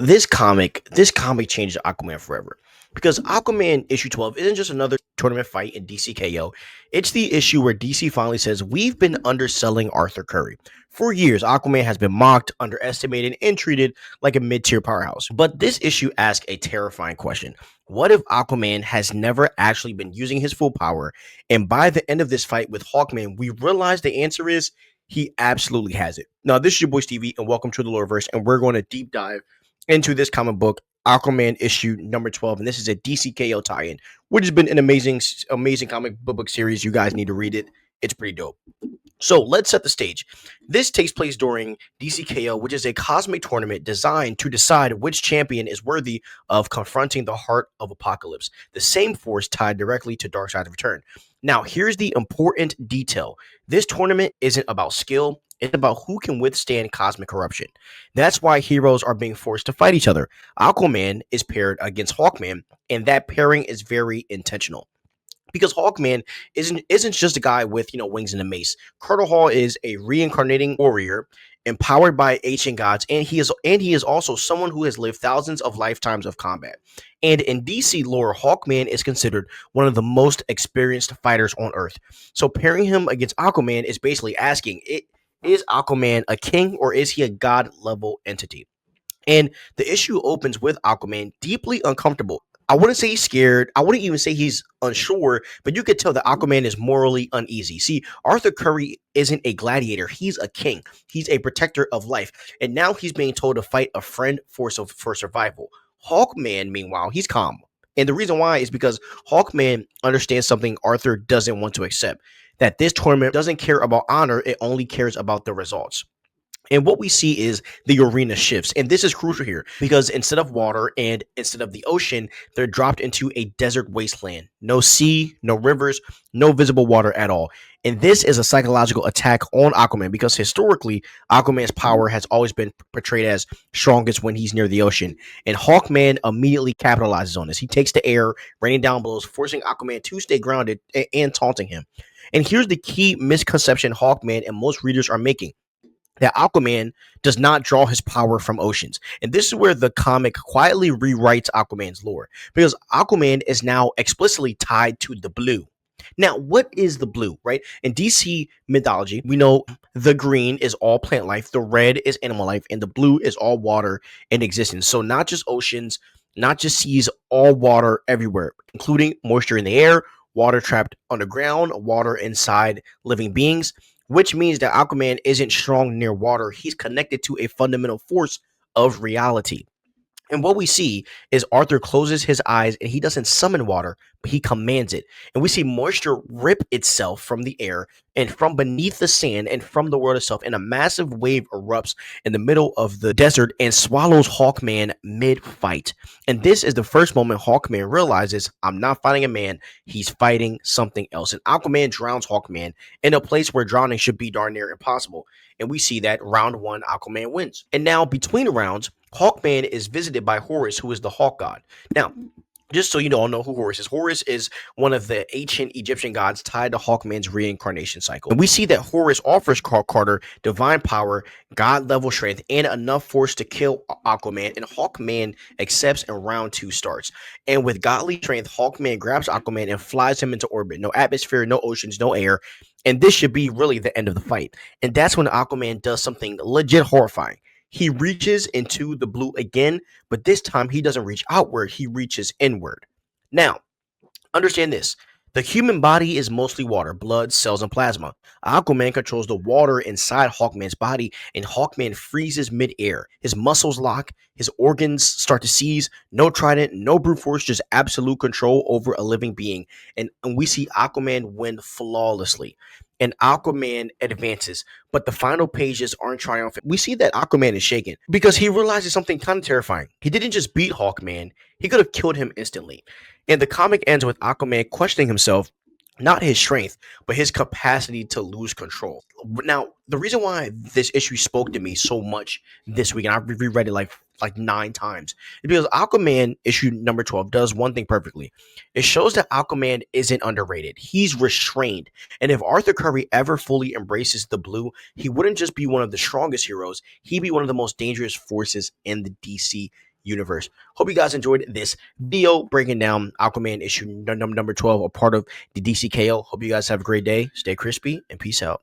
This comic changed Aquaman forever. Because Aquaman issue 12 isn't just another tournament fight in DC KO. It's the issue where DC finally says we've been underselling Arthur Curry. For years, Aquaman has been mocked, underestimated, and treated like a mid-tier powerhouse. But this issue asks a terrifying question. What if Aquaman has never actually been using his full power? And by the end of this fight with Hawkman, we realize the answer is he absolutely has it. Now, this is your boy Stevie, and welcome to the Loreverse, and we're going to deep dive into this comic book, Aquaman issue number 12. And this is a DC K.O tie-in, which has been an amazing comic book series. You guys need to read it. It's pretty dope. So let's set the stage. This takes place during DC K.O, which is a cosmic tournament designed to decide which champion is worthy of confronting the heart of Apocalypse, the same force tied directly to Darkseid's return. Now, here's the important detail. This tournament isn't about skill. It's about who can withstand cosmic corruption. That's why heroes are being forced to fight each other. Aquaman is paired against Hawkman, and that pairing is very intentional because Hawkman isn't just a guy with wings and a mace. Colonel Hall is a reincarnating warrior empowered by ancient gods, and he is also someone who has lived thousands of lifetimes of combat. And in DC lore, Hawkman is considered one of the most experienced fighters on Earth. So pairing him against Aquaman is basically asking, is Aquaman a king or is he a god level entity? And the issue opens with Aquaman deeply uncomfortable. I wouldn't say he's scared. I wouldn't even say he's unsure, but you could tell that Aquaman is morally uneasy. See, Arthur Curry isn't a gladiator. He's a king. He's a protector of life. And now he's being told to fight a friend for survival. Hawkman, meanwhile, he's calm. And the reason why is because Hawkman understands something Arthur doesn't want to accept, that this tournament doesn't care about honor, it only cares about the results. And what we see is the arena shifts. And this is crucial here because instead of water and instead of the ocean, they're dropped into a desert wasteland. No sea, no rivers, no visible water at all. And this is a psychological attack on Aquaman because historically, Aquaman's power has always been portrayed as strongest when he's near the ocean. And Hawkman immediately capitalizes on this. He takes the air, raining down blows, forcing Aquaman to stay grounded and taunting him. And here's the key misconception Hawkman and most readers are making, that Aquaman does not draw his power from oceans. And this is where the comic quietly rewrites Aquaman's lore, because Aquaman is now explicitly tied to the blue. Now, what is the blue, right? In DC mythology, we know the green is all plant life, the red is animal life, and the blue is all water in existence. So not just oceans, not just seas, all water everywhere, including moisture in the air, water trapped underground, water inside living beings, which means that Aquaman isn't strong near water. He's connected to a fundamental force of reality. And what we see is Arthur closes his eyes and he doesn't summon water, but he commands it. And we see moisture rip itself from the air and from beneath the sand and from the world itself. And a massive wave erupts in the middle of the desert and swallows Hawkman mid-fight. And this is the first moment Hawkman realizes, I'm not fighting a man, he's fighting something else. And Aquaman drowns Hawkman in a place where drowning should be darn near impossible. And we see that round one, Aquaman wins. And now between rounds, Hawkman is visited by Horus, who is the Hawk God. Now, just so you all know who Horus is one of the ancient Egyptian gods tied to Hawkman's reincarnation cycle. And we see that Horus offers Carter divine power, god-level strength, and enough force to kill Aquaman, and Hawkman accepts and round two starts. And with godly strength, Hawkman grabs Aquaman and flies him into orbit. No atmosphere, no oceans, no air. And this should be really the end of the fight. And that's when Aquaman does something legit horrifying. He reaches into the blue again, but this time he doesn't reach outward, he reaches inward. Now, understand this. The human body is mostly water, blood, cells, and plasma. Aquaman controls the water inside Hawkman's body, and Hawkman freezes mid-air. His muscles lock, his organs start to seize. No trident, no brute force, just absolute control over a living being. And we see Aquaman win flawlessly. And Aquaman advances, but the final pages aren't triumphant. We see that Aquaman is shaken because he realizes something kind of terrifying. He didn't just beat Hawkman, he could have killed him instantly. And the comic ends with Aquaman questioning himself, not his strength, but his capacity to lose control. Now, the reason why this issue spoke to me so much this week, and I reread it like 9 times, is because Aquaman issue number 12 does one thing perfectly. It shows that Aquaman isn't underrated. He's restrained. And if Arthur Curry ever fully embraces the blue, he wouldn't just be one of the strongest heroes, he'd be one of the most dangerous forces in the DC universe. Hope you guys enjoyed this video breaking down Aquaman issue number 12, a part of the DC K.O. Hope you guys have a great day. Stay crispy and peace out.